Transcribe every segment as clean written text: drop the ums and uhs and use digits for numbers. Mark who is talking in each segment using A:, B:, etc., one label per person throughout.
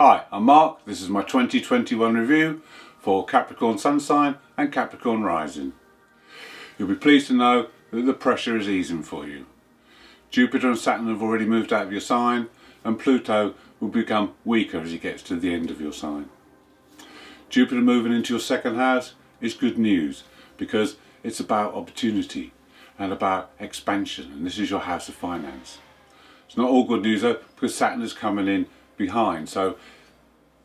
A: Hi, I'm Mark. This is my 2021 review for Capricorn Sun sign and Capricorn rising. You'll be pleased to know that the pressure is easing for you. Jupiter and Saturn have already moved out of your sign, and Pluto will become weaker as it gets to the end of your sign. Jupiter moving into your second house is good news because it's about opportunity and about expansion, and this is your house of finance. It's not all good news though, because Saturn is coming in behind, so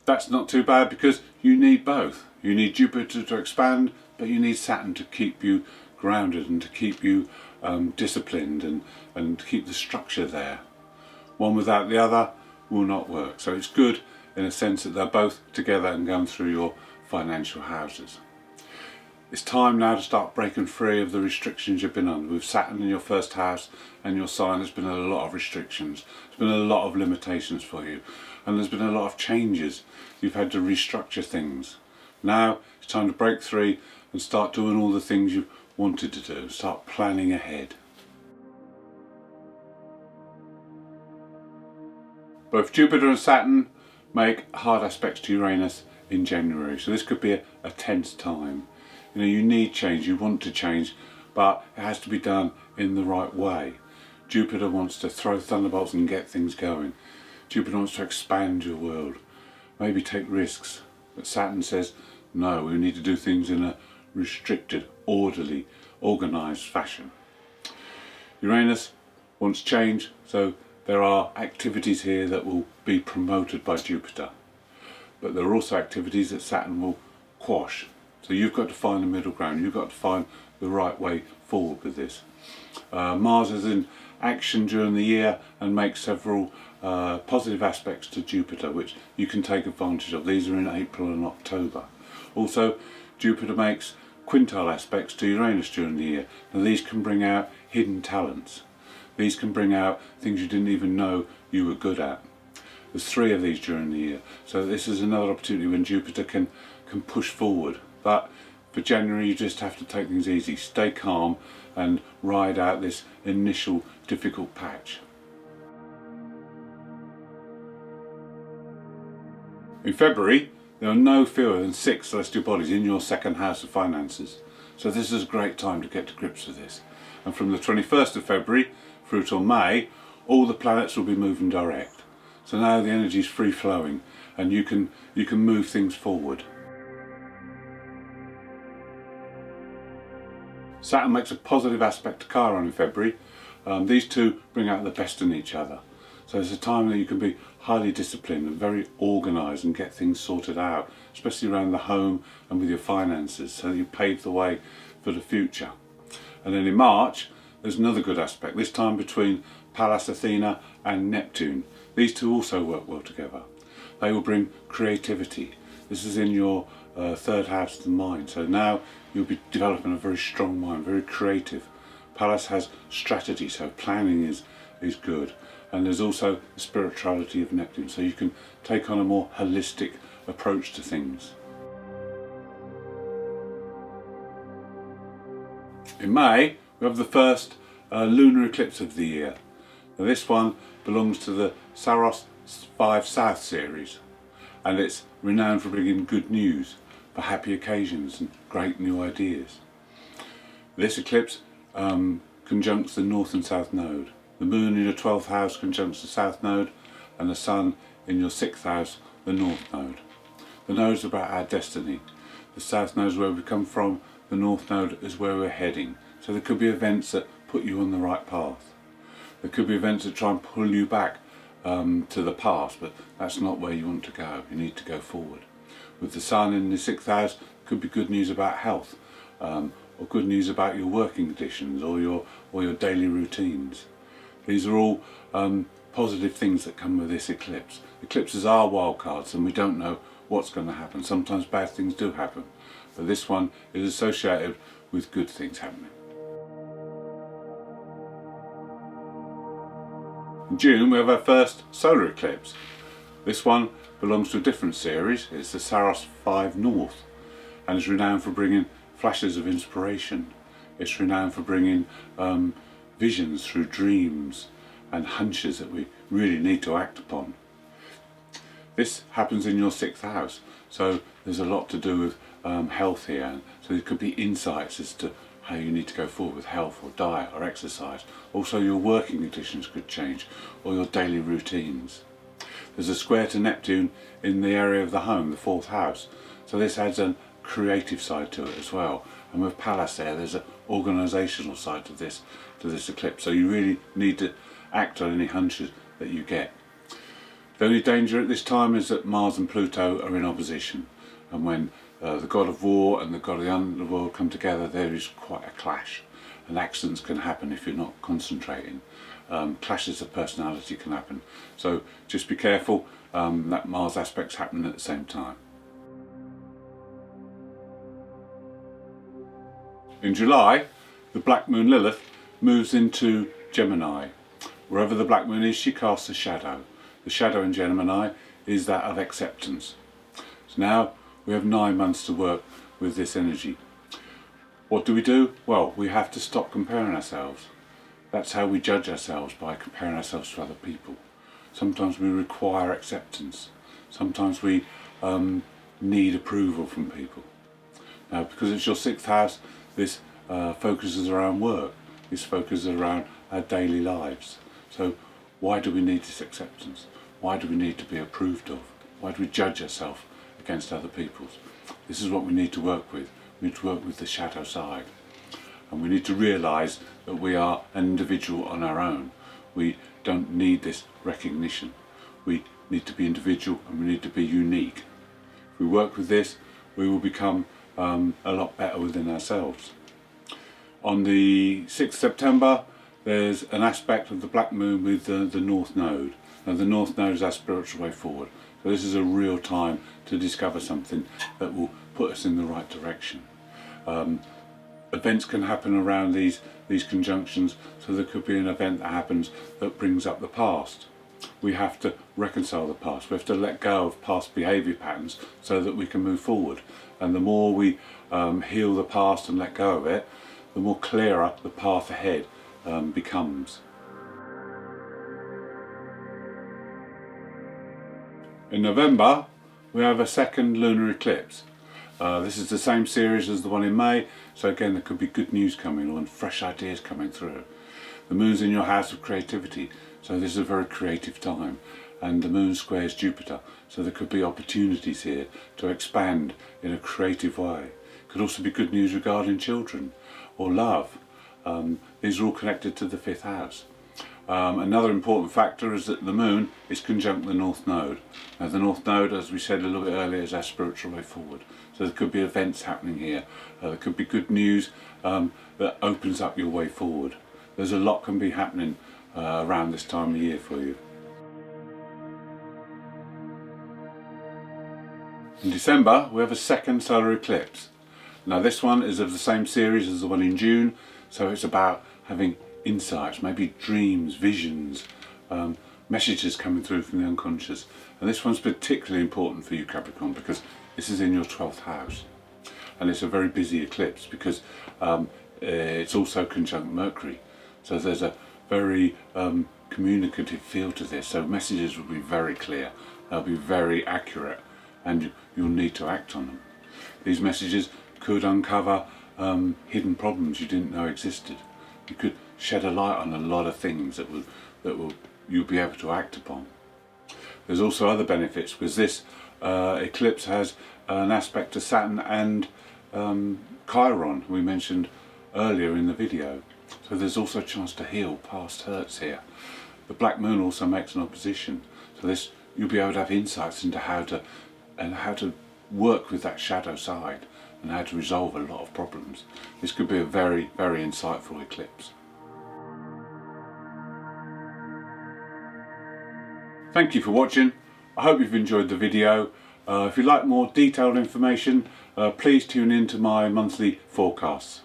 A: that's not too bad because you need both. You need Jupiter to expand, but you need Saturn to keep you grounded and to keep you disciplined and to keep the structure there. One without the other will not work. So it's good in a sense that they're both together and going through your financial houses. It's time now to start breaking free of the restrictions you've been under. With Saturn in your first house and your sign, there's been a lot of restrictions. There's been a lot of limitations for you. And there's been a lot of changes. You've had to restructure things. Now it's time to break free and start doing all the things you've wanted to do. Start planning ahead. Both Jupiter and Saturn make hard aspects to Uranus in January. So this could be a tense time. You know, you need change, you want to change, but it has to be done in the right way. Jupiter wants to throw thunderbolts and get things going. Jupiter wants to expand your world, maybe take risks. But Saturn says, no, we need to do things in a restricted, orderly, organised fashion. Uranus wants change, so there are activities here that will be promoted by Jupiter. But there are also activities that Saturn will quash. So you've got to find the middle ground, you've got to find the right way forward with this. Mars is in action during the year and makes several positive aspects to Jupiter which you can take advantage of. These are in April and October. Also, Jupiter makes quintile aspects to Uranus during the year. Now these can bring out hidden talents. These can bring out things you didn't even know you were good at. There's 3 of these during the year. So this is another opportunity when Jupiter can push forward. But for January you just have to take things easy, stay calm and ride out this initial difficult patch. In February there are no fewer than 6 celestial bodies in your second house of finances. So this is a great time to get to grips with this. And from the 21st of February through till May, all the planets will be moving direct. So now the energy is free flowing and you can move things forward. Saturn makes a positive aspect to Chiron in February. These two bring out the best in each other. So it's a time that you can be highly disciplined and very organised and get things sorted out, especially around the home and with your finances, so that you pave the way for the future. And then in March, there's another good aspect, this time between Pallas Athena and Neptune. These two also work well together. They will bring creativity. This is in your third house of the mind, so now you'll be developing a very strong mind, very creative. Pallas has strategy, so planning is good. And there's also the spirituality of Neptune, so you can take on a more holistic approach to things. In May, we have the first lunar eclipse of the year. Now this one belongs to the Saros 5 South series, and it's renowned for bringing good news, for happy occasions and great new ideas. This eclipse conjuncts the North and South node. The moon in your 12th house conjuncts the South node, and the sun in your 6th house, the North node. The nodes are about our destiny. The South node is where we come from, the North node is where we're heading. So there could be events that put you on the right path. There could be events that try and pull you back to the past, but that's not where you want to go. You need to go forward. With the sun in the 6th house, it could be good news about health, or good news about your working conditions or your daily routines. These are all positive things that come with this eclipse. Eclipses are wild cards and we don't know what's going to happen. Sometimes bad things do happen, but this one is associated with good things happening. In June we have our first solar eclipse. This one belongs to a different series. It's the Saros 5 North and is renowned for bringing flashes of inspiration. It's renowned for bringing visions through dreams and hunches that we really need to act upon. This happens in your 6th house, so there's a lot to do with health here. So there could be insights as to how you need to go forward with health or diet or exercise. Also your working conditions could change, or your daily routines. There's a square to Neptune in the area of the home, the 4th house, so this adds a creative side to it as well. And with Pallas there's an organisational side to this eclipse, so you really need to act on any hunches that you get. The only danger at this time is that Mars and Pluto are in opposition, and when the god of war and the god of the underworld come together, there is quite a clash, and accidents can happen if you're not concentrating. Clashes of personality can happen, so just be careful that Mars aspect's happening at the same time. In July, the Black Moon Lilith moves into Gemini. Wherever the Black Moon is, she casts a shadow. The shadow in Gemini is that of acceptance. So now we have 9 months to work with this energy. What do? Well, we have to stop comparing ourselves. That's how we judge ourselves, by comparing ourselves to other people. Sometimes we require acceptance. Sometimes we need approval from people. Now, because it's your 6th house, this focuses around work. This focuses around our daily lives. So why do we need this acceptance? Why do we need to be approved of? Why do we judge ourselves against other people's? This is what we need to work with. We need to work with the shadow side. And we need to realise that we are an individual on our own. We don't need this recognition. We need to be individual, and we need to be unique. If we work with this, we will become a lot better within ourselves. On the 6th September, there's an aspect of the Black Moon with the North Node. Now the North Node is our spiritual way forward. So this is a real time to discover something that will put us in the right direction. Events can happen around these conjunctions, so there could be an event that happens that brings up the past. We have to reconcile the past. We have to let go of past behaviour patterns so that we can move forward. And the more we heal the past and let go of it, the more clearer the path ahead becomes. In November, we have a second lunar eclipse. This is the same series as the one in May, so again there could be good news coming on, fresh ideas coming through. The moon's in your house of creativity, so this is a very creative time, and the moon squares Jupiter, so there could be opportunities here to expand in a creative way. Could also be good news regarding children or love. These are all connected to the 5th house. Another important factor is that the moon is conjunct the North Node. Now the North Node, as we said a little bit earlier, is our spiritual way forward. So there could be events happening here. There could be good news that opens up your way forward. There's a lot can be happening around this time of year for you. In December, we have a second solar eclipse. Now this one is of the same series as the one in June, so it's about having insights, maybe dreams, visions, messages coming through from the unconscious. And this one's particularly important for you, Capricorn, because this is in your 12th house. And it's a very busy eclipse because it's also conjunct Mercury. So there's a very communicative feel to this. So messages will be very clear, they'll be very accurate, and you'll need to act on them. These messages could uncover hidden problems you didn't know existed. You could shed a light on a lot of things that you'll be able to act upon. There's also other benefits, because this eclipse has an aspect to Saturn and Chiron, we mentioned earlier in the video. So there's also a chance to heal past hurts here. The Black Moon also makes an opposition, so this you'll be able to have insights into how to work with that shadow side and how to resolve a lot of problems. This could be a very, very insightful eclipse. Thank you for watching. I hope you've enjoyed the video. If you'd like more detailed information, please tune in to my monthly forecasts.